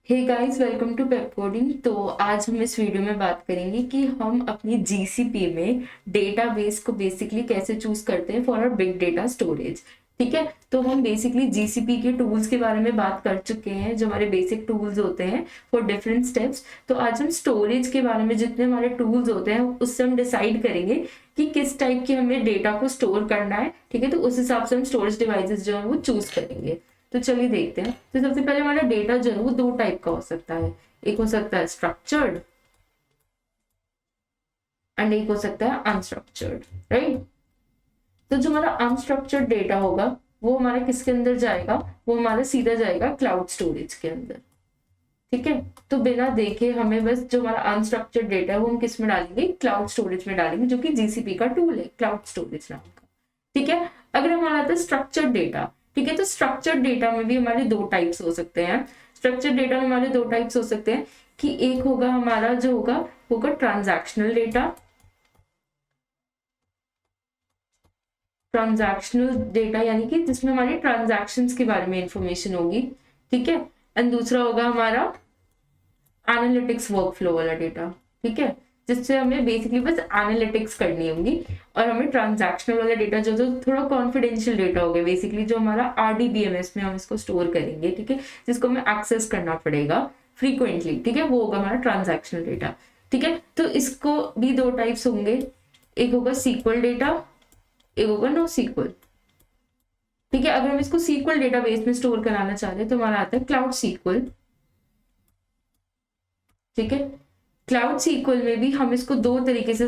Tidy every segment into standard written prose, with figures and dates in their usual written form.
Hey guys, welcome to Pepcoding. तो आज हम इस वीडियो में बात करेंगे कि हम अपनी जीसीपी में डेटाबेस को बेसिकली कैसे चूज करते हैं for our big data storage. ठीक है, तो हम बेसिकली जीसीपी के टूल्स के बारे में बात कर चुके हैं, जो हमारे बेसिक टूल्स होते हैं फॉर डिफरेंट स्टेप्स। तो आज हम स्टोरेज के बारे में, जितने हमारे टूल्स होते हैं उससे हम डिसाइड करेंगे कि किस टाइप की हमें डेटा को स्टोर करना है। ठीक है, तो उस हिसाब से हम स्टोरेज डिवाइसेस जो है वो चूज करेंगे। तो चलिए देखते हैं। तो सबसे पहले हमारा डेटा जो है वो दो टाइप का हो सकता है। एक हो सकता है स्ट्रक्चर्ड एंड एक हो सकता है अनस्ट्रक्चर्ड, राइट। तो जो हमारा अनस्ट्रक्चर्ड डेटा होगा वो हमारा किसके अंदर जाएगा? वो हमारा सीधा जाएगा क्लाउड स्टोरेज के अंदर। ठीक है, तो बिना देखे हमें बस जो हमारा अनस्ट्रक्चर्ड डेटा है वो हम किस में डालेंगे? क्लाउड स्टोरेज में डालेंगे, जो कि जीसीपी का टूल है, क्लाउड स्टोरेज नाम का। ठीक है, अगर हमारा आता है स्ट्रक्चर्ड डेटा। ठीक है, तो स्ट्रक्चर्ड डेटा में भी हमारे दो टाइप्स हो सकते हैं। स्ट्रक्चर्ड डेटा में हमारे दो टाइप्स हो सकते हैं कि एक होगा हमारा जो होगा ट्रांजैक्शनल डेटा। ट्रांजैक्शनल डेटा यानी कि जिसमें हमारी ट्रांजैक्शंस के बारे में इंफॉर्मेशन होगी। ठीक है, एंड दूसरा होगा हमारा एनालिटिक्स वर्कफ्लो वाला डेटा। ठीक है, जिससे हमें बेसिकली बस एनालिटिक्स करनी होगी। और हमें ट्रांजैक्शनल वाला डेटा जो थोड़ा कॉन्फिडेंशियल डेटा हो गया, बेसिकली जो हमारा आरडीबीएमएस में हम इसको स्टोर करेंगे। ठीक है, जिसको हमें एक्सेस करना पड़ेगा फ्रीक्वेंटली। ठीक है, वो होगा हमारा ट्रांजैक्शनल डेटा। ठीक है, तो इसको भी दो टाइप्स होंगे, एक होगा सीक्वल डेटा, एक होगा नो सीक्वल। ठीक है, अगर हम इसको सीक्वल डेटाबेस में स्टोर कराना चाह रहे हैं तो हमारा आता है क्लाउड सीक्वल। ठीक है, क्लाउड सीक्वल में भी हम इसको दो तरीके से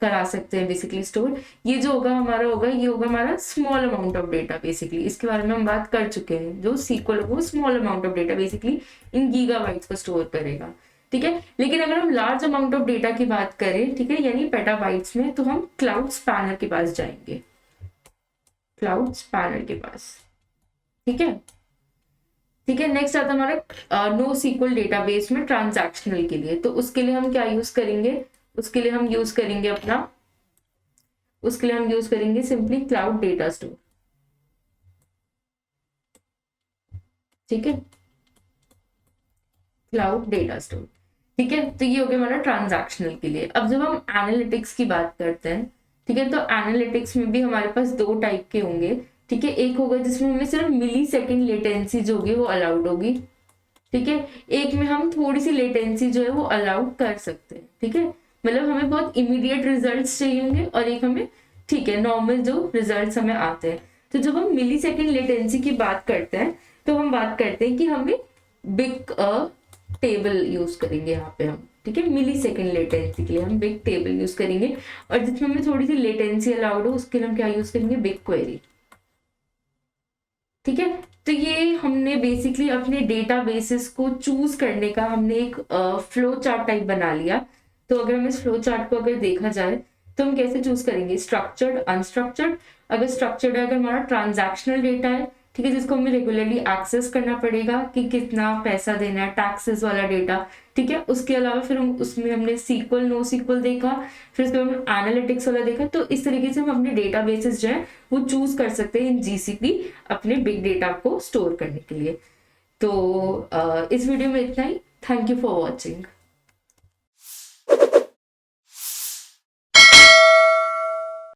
करा सकते हैं बेसिकली स्टोर। ये जो होगा हमारा होगा, ये होगा हमारा small amount of data. Basically इसके बारे में हम बात कर चुके हैं। जो सीक्वल होगा वो small amount of data basically in gigabytes को स्टोर करेगा। ठीक है, लेकिन अगर हम लार्ज अमाउंट ऑफ डेटा की बात करें, ठीक है, यानी पेटाबाइट्स में, तो हम क्लाउड स्पैनर के पास जाएंगे, क्लाउड स्पैनर के पास। ठीक है, ठीक है, नेक्स्ट आता है हमारा नो सीक्वल डेटाबेस में ट्रांजैक्शनल के लिए। तो उसके लिए हम क्या यूज करेंगे? उसके लिए हम यूज करेंगे सिंपली क्लाउड डेटा स्टोर। ठीक है, क्लाउड डेटा स्टोर। ठीक है, तो ये हो गया हमारा ट्रांजैक्शनल के लिए। अब जब हम एनालिटिक्स की बात करते हैं, ठीक है, तो एनालिटिक्स में भी हमारे पास दो टाइप के होंगे। ठीक है, एक होगा जिसमें हमें सिर्फ मिली सेकेंड लेटेंसी जो होगी वो अलाउड होगी। ठीक है, एक में हम थोड़ी सी लेटेंसी जो है वो अलाउड कर सकते हैं। ठीक है, मतलब हमें बहुत इमीडिएट रिजल्ट्स चाहिए होंगे, और एक हमें, ठीक है, नॉर्मल जो रिजल्ट्स हमें आते हैं। तो जब हम मिली सेकेंड लेटेंसी की बात करते हैं तो हम बात करते हैं कि हमें बिग टेबल यूज करेंगे यहाँ पे हम। ठीक है, मिली सेकेंड लेटेंसी के लिए हम बिग टेबल यूज करेंगे, और जिसमें हमें थोड़ी सी लेटेंसी अलाउड हो उसके लिए हम क्या यूज करेंगे? Big query. ठीक है, तो ये हमने बेसिकली अपने डेटा बेसिस को चूज करने का हमने एक फ्लो चार्ट टाइप बना लिया। तो अगर हम इस फ्लो चार्ट को अगर देखा जाए तो हम कैसे चूज करेंगे? Structured, unstructured. अगर स्ट्रक्चर्ड है, अगर हमारा ट्रांजैक्शनल डेटा है, ठीक है, जिसको हमें रेगुलरली एक्सेस करना पड़ेगा कि कितना पैसा देना है, टैक्सेस वाला डेटा। ठीक है, उसके अलावा फिर हम उसमें हमने सीक्वल, नो सीक्वल देखा, फिर उसके बाद हमने एनालिटिक्स वाला देखा। तो इस तरीके से हम अपने डेटा बेसिस जो है वो चूज कर सकते हैं इन जीसीपी अपने बिग डेटा को स्टोर करने के लिए। तो इस वीडियो में इतना ही। Thank you for watching.